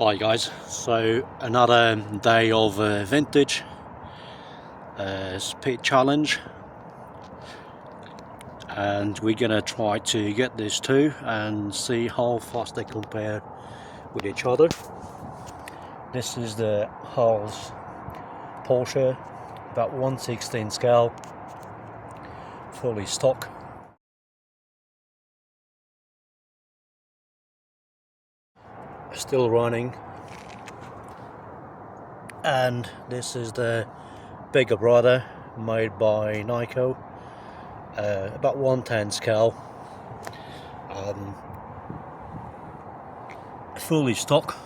Hi guys, so another day of vintage speed challenge, and we're gonna try to get these two and see how fast they compare with each other. This is the Hulls Porsche, about 1/16 scale, fully stock. Still running. And this is the bigger brother, made by Nikko, about 110 scale, fully stock,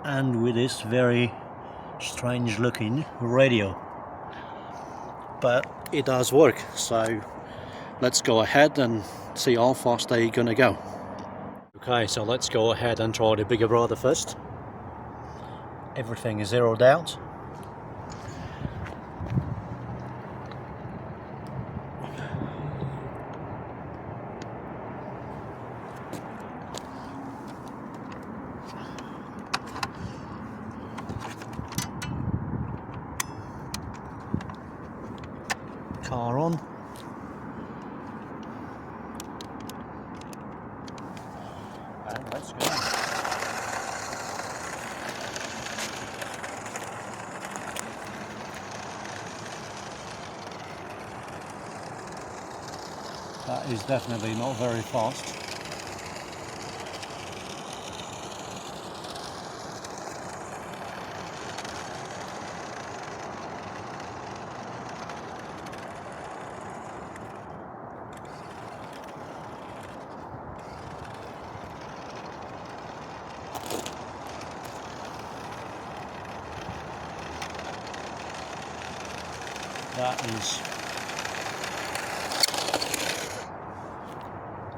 and with this very strange looking radio, but it does work. So let's go ahead and see how fast they're gonna go. Okay, so let's go ahead and try the bigger brother first. Everything is zeroed out. Car on. And let's go. That is definitely not very fast.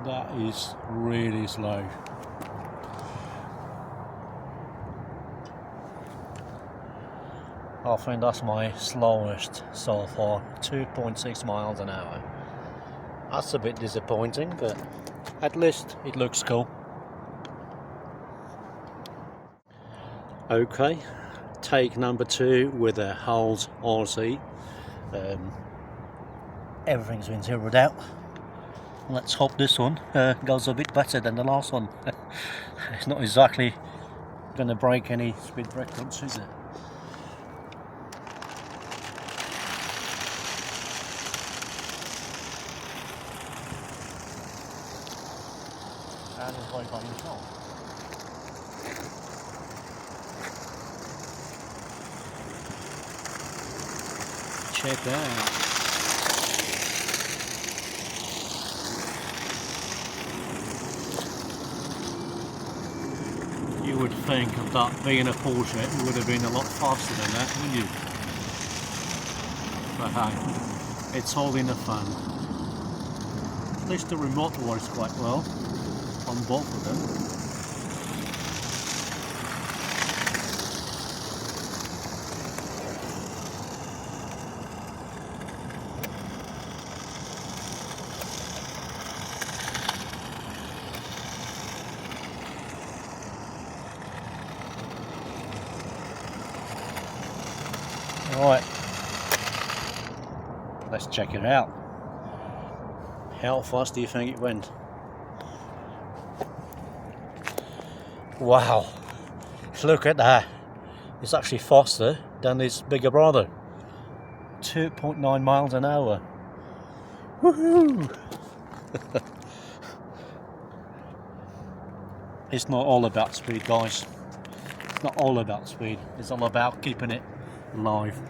That is really slow. I think that's my slowest so far, 2.6 miles an hour. That's a bit disappointing, but at least it looks cool. Okay, take number 2 with a Fonzie.rc. Everything's been zeroed out. Let's hope this one goes a bit better than the last one. It's not exactly going to break any speed records, is it? And it's right by yourself. Check that out. You would think of that being a Porsche, it would have been a lot faster than that, wouldn't you? But hey, it's all in the fun. At least the remote works quite well on both of them. Right, let's check it out. How fast do you think it went? Wow, look at that. It's actually faster than its bigger brother. 2.9 miles an hour. Woohoo! It's not all about speed, guys. It's not all about speed. It's all about keeping it live.